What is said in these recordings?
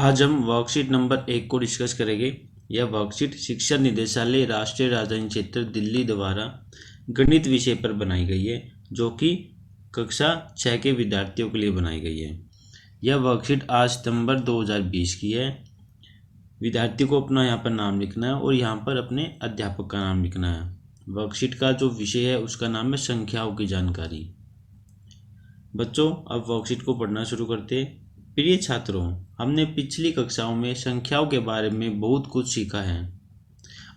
आज हम worksheet number 1 को डिस्कस करेंगे। यह वर्कशीट शिक्षा निदेशालय राष्ट्रीय राजधानी क्षेत्र दिल्ली द्वारा गणित विषय पर बनाई गई है, जो कि कक्षा 6 के विद्यार्थियों के लिए बनाई गई है। यह वर्कशीट 8 सितंबर 2020 की है। विद्यार्थी को अपना यहाँ पर नाम लिखना है और यहाँ पर अपने अध्यापक का नाम लिखना है। वर्कशीट का जो विषय है उसका नाम है संख्याओं की जानकारी। बच्चों, अब वर्कशीट को पढ़ना शुरू करते हैं। प्रिय छात्रों, हमने पिछली कक्षाओं में संख्याओं के बारे में बहुत कुछ सीखा है।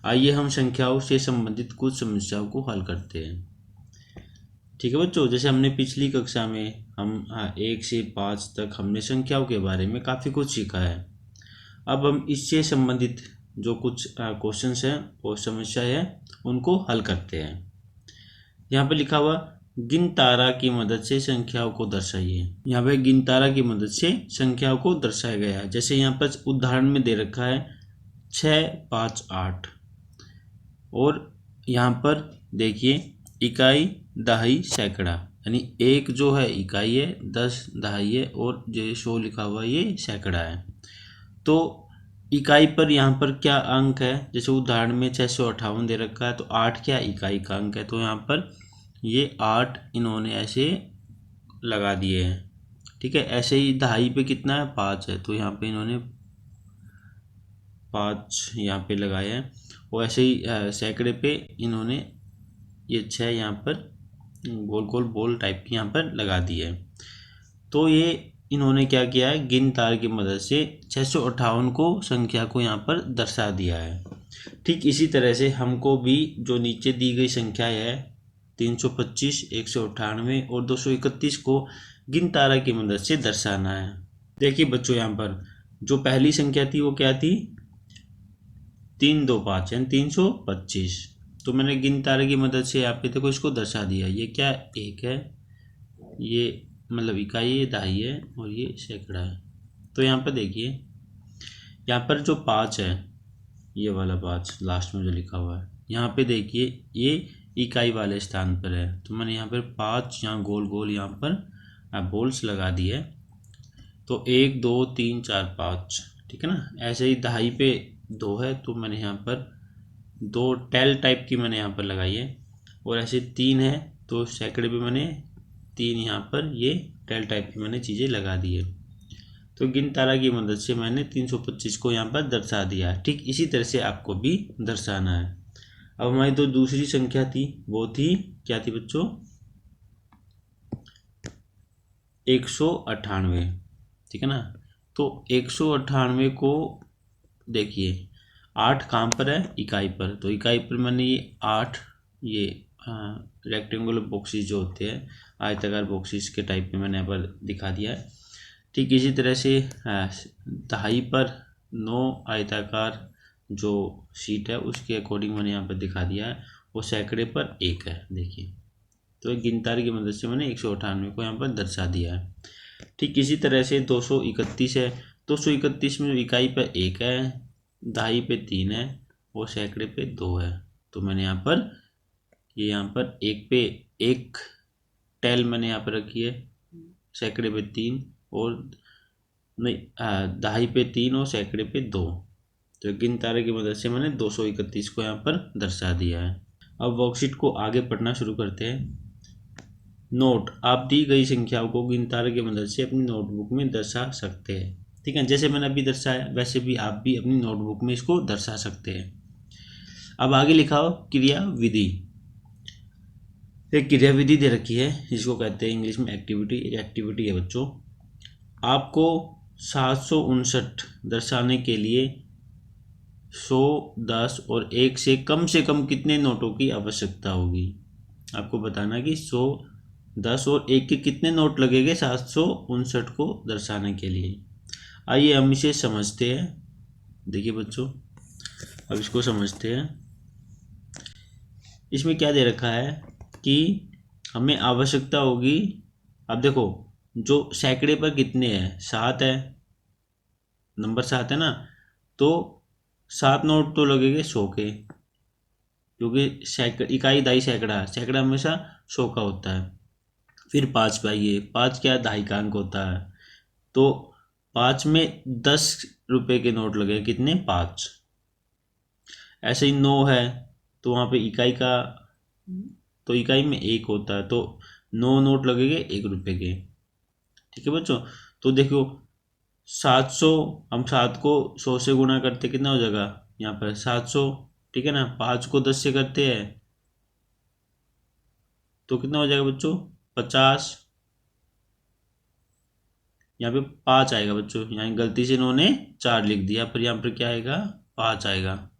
आइए हम संख्याओं से संबंधित कुछ समस्याओं को हल करते हैं। ठीक है बच्चों, जैसे हमने पिछली कक्षा में हम 1 से 5 तक हमने संख्याओं के बारे में काफ़ी कुछ सीखा है। अब हम इससे संबंधित जो कुछ क्वेश्चंस हैं और समस्या है उनको हल करते हैं। यहाँ पर लिखा हुआ गिन तारा की मदद से संख्याओं को दर्शाइए। यहाँ पे गिन तारा की मदद से संख्याओं को दर्शाया गया है। जैसे यहाँ पर उदाहरण में दे रखा है 6, 5, 8 और यहाँ पर देखिए इकाई, दहाई, सैकड़ा, यानी एक जो है इकाई है, 10 दहाई है और जो 100 लिखा हुआ ये सैकड़ा है। तो इकाई पर यहाँ पर क्या अंक है, जैसे उदाहरण में 658 दे रखा है तो 8 क्या इकाई का अंक है, तो यहाँ पर ये 8 इन्होंने ऐसे लगा दिए हैं। ठीक है, ऐसे ही दहाई पे कितना है, 5 है, तो यहाँ पे इन्होंने 5 यहाँ पे लगाया है। और ऐसे ही सैकड़े पे इन्होंने ये 6 यहाँ पर गोल गोल बॉल टाइप की यहाँ पर लगा दी है। तो ये इन्होंने क्या किया है, गिन तार की मदद से 658 को संख्या को यहाँ पर दर्शा दिया है। ठीक इसी तरह से हमको भी जो नीचे दी गई संख्या है 325, 198 और 231 को गिन तारा की मदद से दर्शाना है। देखिए बच्चों, यहाँ पर जो पहली संख्या थी वो क्या थी, 325 यानी 325। तो मैंने गिन तारा की मदद से यहाँ पे देखो इसको दर्शा दिया। ये क्या, एक है, ये मतलब इकाई है, दहाई है और ये सैकड़ा है। तो यहाँ पर देखिए, यहाँ पर जो 5 है, ये वाला 5 लास्ट में जो लिखा हुआ है, यहाँ पे देखिए ये इकाई वाले स्थान पर है। तो मैंने यहाँ पर 5 यहाँ गोल गोल यहाँ पर बॉल्स लगा दिए। तो 1, 2, 3, 4, 5, ठीक है ना। ऐसे ही दहाई पे 2 है तो मैंने यहाँ पर 2 टेल टाइप की मैंने यहाँ पर लगाई है। और ऐसे 3 है तो सैकड़े पे मैंने 3 यहाँ पर ये टेल टाइप की मैंने चीज़ें लगा दी है। तो गिन तारा की मदद से मैंने 325 को यहाँ पर दर्शा दिया है। ठीक इसी तरह से आपको भी दर्शाना है। अब हमारी तो दूसरी संख्या थी, वो थी क्या थी बच्चों, 198, ठीक है ना। तो 198 को देखिए 8 कहाँ पर है, इकाई पर। तो इकाई पर मैंने ये 8 ये रेक्टेंगुलर बॉक्सेस जो होते हैं, आयताकार बॉक्सेस के टाइप में मैंने यहाँ पर दिखा दिया है। ठीक इसी तरह से दहाई पर 9 आयताकार जो शीट है उसके अकॉर्डिंग मैंने यहाँ पर दिखा दिया है। वो सैकड़े पर 1 है, देखिए। तो गिन तारे की मदद से मैंने 198 को यहाँ पर दर्शा दिया है। ठीक इसी तरह से 231 है। 231 में इकाई पर 1 है, दहाई पे 3 है और सैकड़े पे 2 है। तो मैंने यहाँ पर यहाँ पर 1 पे 1 टेल मैंने यहाँ पर रखी है, सैकड़े पे 3 और नहीं दहाई पे 3 और सैकड़े पे 2। तो गिन तारे की मदद से मैंने 231 को यहाँ पर दर्शा दिया है। अब वर्कशीट को आगे पढ़ना शुरू करते हैं। नोट, आप दी गई संख्याओं को गिन तारे की मदद से अपनी नोटबुक में दर्शा सकते हैं। ठीक है, जैसे मैंने अभी दर्शाया वैसे भी आप भी अपनी नोटबुक में इसको दर्शा सकते हैं। अब आगे लिखा हो क्रिया विधि। एक क्रिया विधि दे रखी है जिसको कहते हैं इंग्लिश में एक्टिविटी। एक्टिविटी है बच्चों, आपको 759 दर्शाने के लिए 100, 10 और 1 से कम कितने नोटों की आवश्यकता होगी। आपको बताना कि 100, 10 और 1 के कितने नोट लगेंगे 759 को दर्शाने के लिए। आइए हम इसे समझते हैं। देखिए बच्चों, अब इसको समझते हैं। इसमें क्या दे रखा है कि हमें आवश्यकता होगी। अब देखो, जो सैकड़े पर कितने हैं, 7 है, नंबर 7 है ना। तो 7 नोट तो लगेंगे 100 के, क्योंकि इकाई, दहाई, सैकड़ा, सैकड़ा हमेशा 100 का होता है। फिर 5 पाइए, 5 क्या, दहाई का अंक होता है। तो 5 में 10 रुपए के नोट लगे, कितने, 5। ऐसे ही 9 है तो वहाँ पे इकाई का, तो इकाई में 1 होता है, तो 9 नोट लगेंगे 1 रुपए के। ठीक है बच्चों, तो देखो 700, हम 7 को 100 से गुणा करते कितना हो जाएगा, यहाँ पर 700। ठीक है ना, 5 को 10 से करते हैं तो कितना हो जाएगा बच्चों, 50। यहाँ पे 5 आएगा बच्चों, यहाँ गलती से इन्होंने 4 लिख दिया, पर यहाँ पर क्या आएगा, 5 आएगा।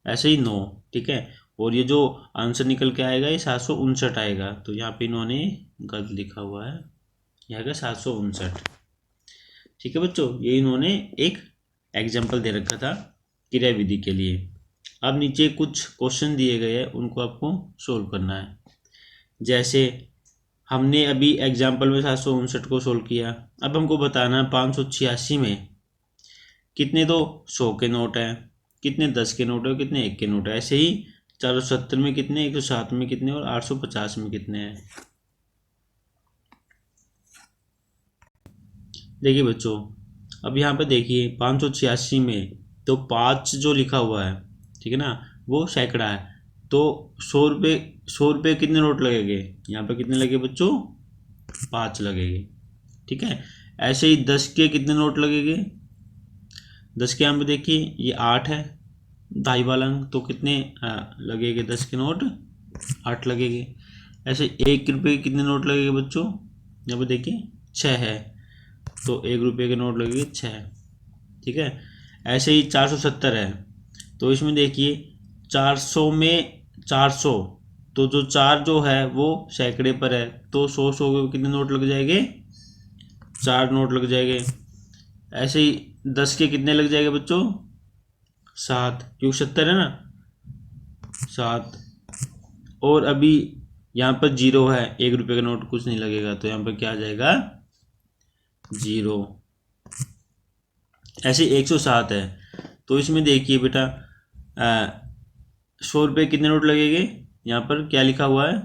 ऐसे ही 9। ठीक है, और ये जो आंसर निकल के आएगा ये 759 आएगा, तो यहाँ पे इन्होंने गलत लिखा हुआ है, यह आएगा 759। ठीक है बच्चों, ये इन्होंने एक एग्जाम्पल दे रखा था क्रिया विधि के लिए। अब नीचे कुछ क्वेश्चन दिए गए हैं, उनको आपको सोल्व करना है। जैसे हमने अभी एग्जाम्पल में 759 को सोल्व किया, अब हमको बताना है 586 में कितने तो 100 के नोट हैं, कितने 10 के नोट है, कितने 1 के नोट है। ऐसे ही 470 में कितने, 107 में कितने, और 850 में कितने हैं। देखिए बच्चों, अब यहाँ पे देखिए 586 में तो 5 जो लिखा हुआ है, ठीक है ना, वो सैकड़ा है, तो 100 रुपये कितने नोट लगेंगे, यहाँ पे कितने लगे बच्चों, 5 लगेंगे। ठीक है, ऐसे ही 10 के कितने नोट लगेंगे, 10 के यहाँ पे देखिए ये 8 है, ढाई वाला अंक, तो कितने लगेंगे 10 के नोट, 8 लगेंगे। ऐसे 1 रुपये के कितने नोट लगेंगे बच्चों, यहाँ पे देखिए 6 है, तो 1 रुपये के नोट लगेंगे 6। ठीक है, ऐसे ही 470 है, तो इसमें देखिए 400 में 400, तो जो 4 जो है वो सैकड़े पर है, तो 100 के कितने नोट लग जाएंगे, 4 नोट लग जाएंगे। ऐसे ही 10 के कितने लग जाएंगे बच्चों, 7, क्योंकि 70 है ना, 7। और अभी यहाँ पर 0 है, 1 रुपये का नोट कुछ नहीं लगेगा, तो यहाँ पर क्या आ जाएगा, 0। ऐसे 107 है, तो इसमें देखिए बेटा 100 रुपये कितने नोट लगेंगे, यहाँ पर क्या लिखा हुआ है,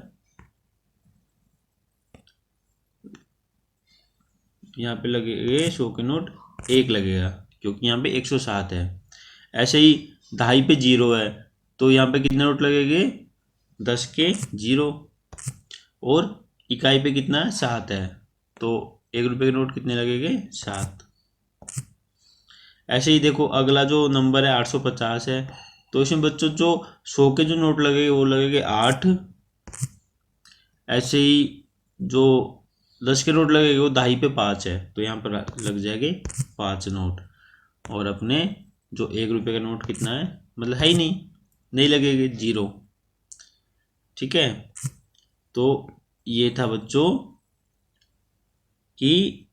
यहाँ पे लगेंगे 100 के नोट 1 लगेगा, क्योंकि यहाँ पे 107 है। ऐसे ही 2.5 पे 0 है, तो यहाँ पे कितने नोट लगेंगे, 10 के 0, और इकाई पे कितना है, 7 है, तो 1 रुपये के नोट कितने लगेंगे, 7। ऐसे ही देखो अगला जो नंबर है 850 है, तो इसमें बच्चों जो 100 के जो नोट लगेंगे वो लगेंगे 8। ऐसे ही जो 10 के नोट लगेंगे वो 2.5 पे 5 है, तो यहाँ पर लग जाएंगे 5 नोट। और अपने जो 1 रुपये का नोट कितना है, मतलब है ही नहीं लगेंगे, 0। ठीक है, तो ये था बच्चों कि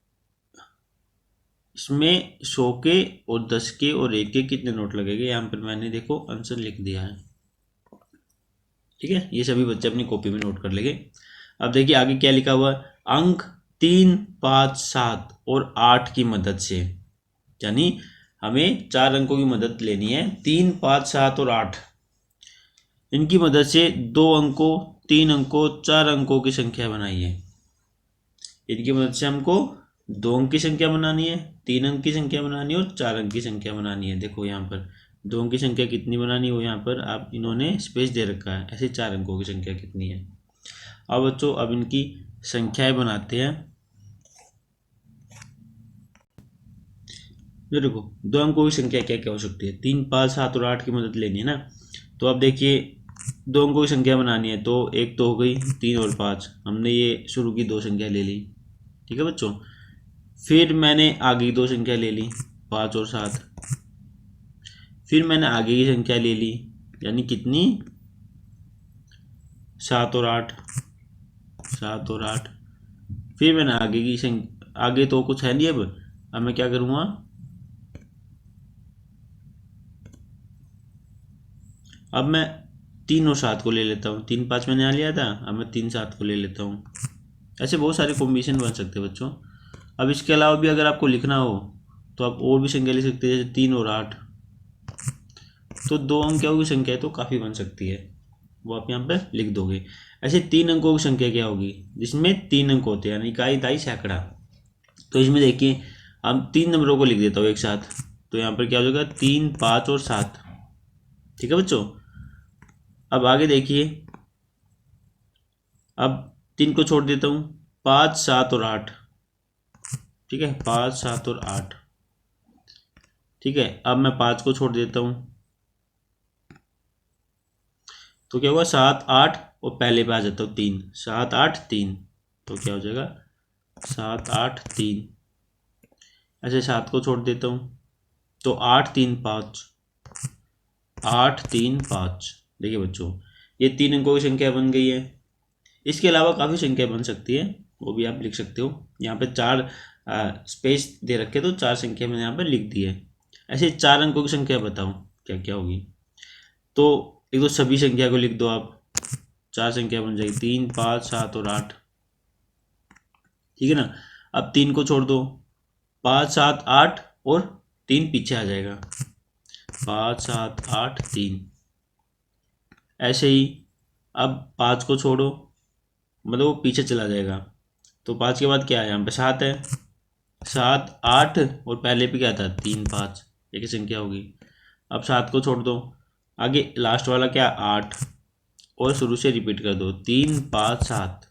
इसमें 100 के और 10 के और 1 के कितने नोट लगेंगे, यहाँ पर मैंने देखो आंसर लिख दिया है। ठीक है, ये सभी बच्चे अपनी कॉपी में नोट कर लेंगे। अब देखिए आगे क्या लिखा हुआ है, अंक 3, 5, 7 और 8 की मदद से, यानी हमें 4 अंकों की मदद लेनी है, 3, 5, 7 और 8, इनकी मदद से 2 अंकों, 3 अंकों, 4 अंकों की संख्या बनाइए। इनकी मदद से हमको 2 अंक की संख्या बनानी है, 3 अंक की संख्या बनानी है और 4 अंक की संख्या बनानी है। देखो यहाँ पर 2 अंक की संख्या कितनी बनानी है, वो यहाँ पर आप इन्होंने स्पेस दे रखा है। ऐसे 4 अंकों की संख्या कितनी है। अब बच्चों अब इनकी संख्याएं बनाते हैं। जो देखो 2 अंकों की संख्या क्या क्या हो सकती है, 3, 5, 7 और 8 की मदद लेनी है ना। तो अब देखिए 2 अंकों की संख्या बनानी है, तो एक तो हो गई 3 और 5, हमने ये शुरू की 2 संख्या ले ली। ठीक है बच्चों, फिर मैंने आगे की 2 संख्या ले ली, 5 और 7। फिर मैंने आगे की संख्या ले ली, यानी कितनी, 7 और 8, 7 और 8। फिर मैंने आगे की संख्या, आगे तो कुछ है नहीं, अब मैं क्या करूँगा, अब मैं 3 और 7 को ले लेता हूँ। 3, 5 मैंने यहाँ लिया था, अब मैं 3, 7 को ले लेता हूँ। ऐसे बहुत सारे कॉम्बिनेशन बन सकते हैं बच्चों। अब इसके अलावा भी अगर आपको लिखना हो तो आप और भी संख्या ले सकते हैं, जैसे 3 और 8, तो 2 अंकों की संख्या तो काफ़ी बन सकती है, वो आप यहाँ पर लिख दोगे। ऐसे 3 अंकों की संख्या क्या होगी, जिसमें 3 अंक होते हैं, यानी इकाई, दहाई, सैकड़ा। तो इसमें देखिए हम 3 नंबरों को लिख देता हूँ एक साथ, तो यहाँ पर क्या हो जाएगा 3, 5 और 7। ठीक है बच्चों, अब आगे देखिए, अब 3 को छोड़ देता हूँ, 5, 7 और 8। ठीक है, 5, 7 और 8। ठीक है, अब मैं 5 को छोड़ देता हूँ, तो क्या होगा 7, 8 और पहले पे आ जाता हूँ 3, 7, 8, 3। तो क्या हो जाएगा 7, 8, 3। ऐसे 7 को छोड़ देता हूँ, तो 8, 3, 5, 8, 3, 5। देखिए बच्चों, ये 3 अंकों की संख्या बन गई है। इसके अलावा काफ़ी संख्या बन सकती है, वो भी आप लिख सकते हो। यहाँ पे 4 स्पेस दे रखे, तो 4 संख्या मैंने यहाँ पर लिख दी है। ऐसे 4 अंकों की संख्या बताओ क्या क्या होगी। तो एक तो सभी संख्या को लिख दो आप, 4 संख्या बन जाएगी, 3, 5, 7 और 8। ठीक है ना। अब 3 को छोड़ दो, 5, 7, 8 और 3 पीछे आ जाएगा, 5, 7, 8, 3। ऐसे ही अब 5 को छोड़ो, मतलब वो पीछे चला जाएगा, तो 5 के बाद क्या है, यहाँ पे 7 है, 7, 8 और पहले पे क्या था 3, 5, एक ही संख्या होगी। अब 7 को छोड़ दो, आगे लास्ट वाला क्या 8, और शुरू से रिपीट कर दो 3, 5, 7।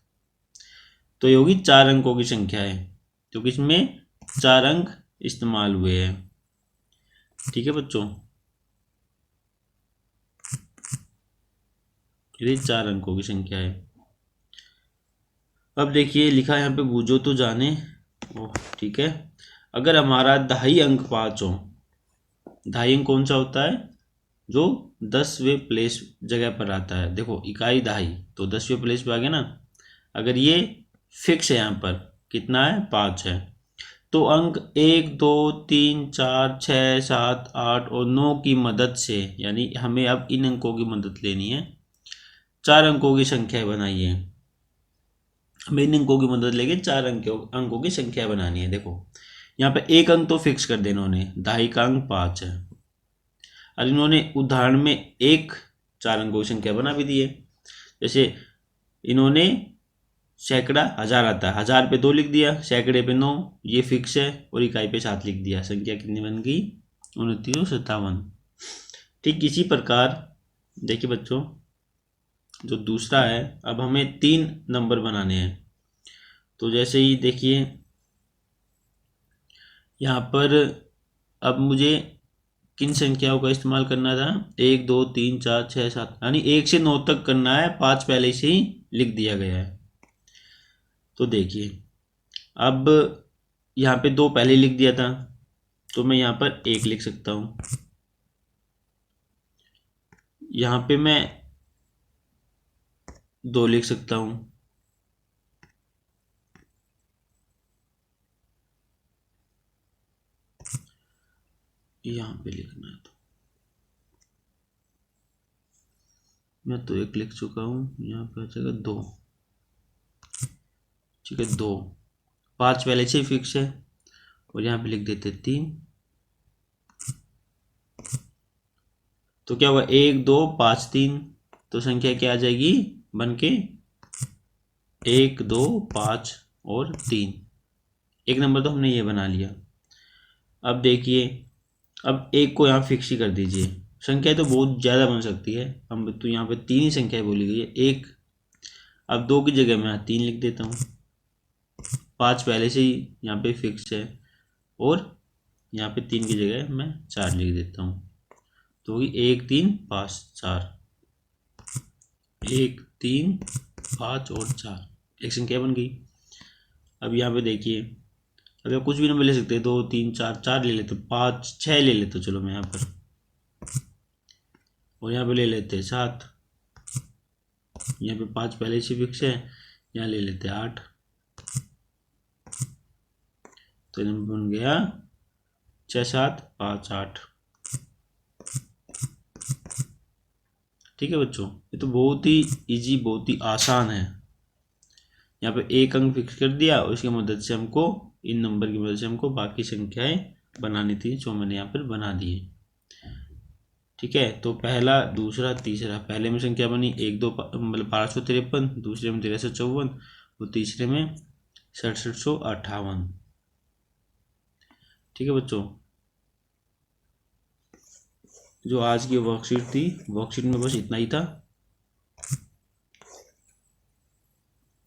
तो ये होगी 4 अंकों की संख्या है, क्योंकि इसमें 4 अंक इस्तेमाल हुए हैं। ठीक है बच्चों, ये 4 अंकों की संख्या है। अब देखिए लिखा है यहाँ पे बूझो तो जाने। ओह ठीक है, अगर हमारा दहाई अंक 5 हो, दहाई अंक कौन सा होता है, जो 10वें प्लेस जगह पर आता है। देखो इकाई दहाई, तो 10वें प्लेस पे आ गया ना। अगर ये फिक्स है, यहाँ पर कितना है 5 है, तो अंक 1, 2, 3, 4, 6, 7, 8 और 9 की मदद से, यानी हमें अब इन अंकों की मदद लेनी है। 4 अंकों की संख्या बनाइए, हमें इन अंकों की मदद लेके 4 अंकों की संख्या बनानी है। देखो यहाँ पे एक अंक तो फिक्स कर देना, इन्होंने दहाई का अंक 5 है, और इन्होंने उदाहरण में एक 4 अंकों की संख्या बना भी दी है। जैसे इन्होंने सैकड़ा 1000 आता है, 1000 पे 2 लिख दिया, सैकड़े पे 9, ये फिक्स है, और इकाई पे 7 लिख दिया। संख्या कितनी बन गई 2957। ठीक इसी प्रकार देखिए बच्चों, जो दूसरा है, अब हमें 3 नंबर बनाने हैं। तो जैसे ही देखिए यहाँ पर, अब मुझे किन संख्याओं का इस्तेमाल करना था, 1, 2, 3, 4, 6, 7, यानी 1 से 9 तक करना है, 5 पहले से ही लिख दिया गया है। तो देखिए अब यहाँ पे 2 पहले लिख दिया था, तो मैं यहाँ पर 1 लिख सकता हूँ। यहाँ पे मैं 2 लिख सकता हूँ, यहाँ पे लिखना है, तो मैं तो 1 लिख चुका हूँ, यहाँ पे आ जाएगा 2। ठीक है 2, 5 पहले से ही फिक्स है, और यहाँ पे लिख देते 3। तो क्या होगा 1, 2, 5, 3, तो संख्या क्या आ जाएगी बन के 1, 2, 5 और 3। एक नंबर तो हमने ये बना लिया। अब देखिए, अब 1 को यहाँ फिक्स ही कर दीजिए, संख्या तो बहुत ज़्यादा बन सकती है, हम तो यहाँ पे 3 ही संख्या बोली गई है 1। अब 2 की जगह मैं 3 लिख देता हूँ, 5 पहले से ही यहाँ पे फिक्स है, और यहाँ पे 3 की जगह मैं 4 लिख देता हूँ। तो 1, 3, 5, 4, 1, 3, 5 और 4, एक संख्या बन गई। अब यहाँ पे देखिए, अगर कुछ भी नंबर ले सकते हैं, 2, 3, 4, 4 ले लेते, 5, 6 ले लेते, चलो मैं यहाँ पर, और यहाँ पे ले लेते 7, यहाँ पे 5 पहले से फिक्स है, यहाँ ले लेते 8, तो नंबर बन गया 6, 7, 5, 8। ठीक है बच्चों, ये तो बहुत ही इजी, बहुत ही आसान है। यहाँ पे एक अंक फिक्स कर दिया, और इसकी मदद से हमको, इन नंबर की मदद से हमको बाकी संख्याएं बनानी थी, जो मैंने यहाँ पर बना दी है। ठीक है, तो पहला, दूसरा, तीसरा, पहले में संख्या बनी 1, 2, मतलब 1253, दूसरे में 1354, और तीसरे में 6758। ठीक है बच्चों, जो आज की वर्कशीट थी, वर्कशीट में बस इतना ही था।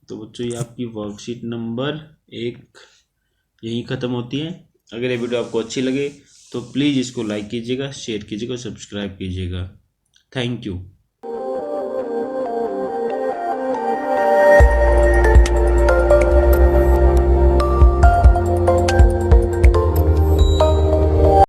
तो बच्चों ये आपकी वर्कशीट नंबर 1 यहीं ख़त्म होती है। अगर ये वीडियो आपको अच्छी लगे तो प्लीज़ इसको लाइक कीजिएगा, शेयर कीजिएगा, सब्सक्राइब कीजिएगा। Thank you.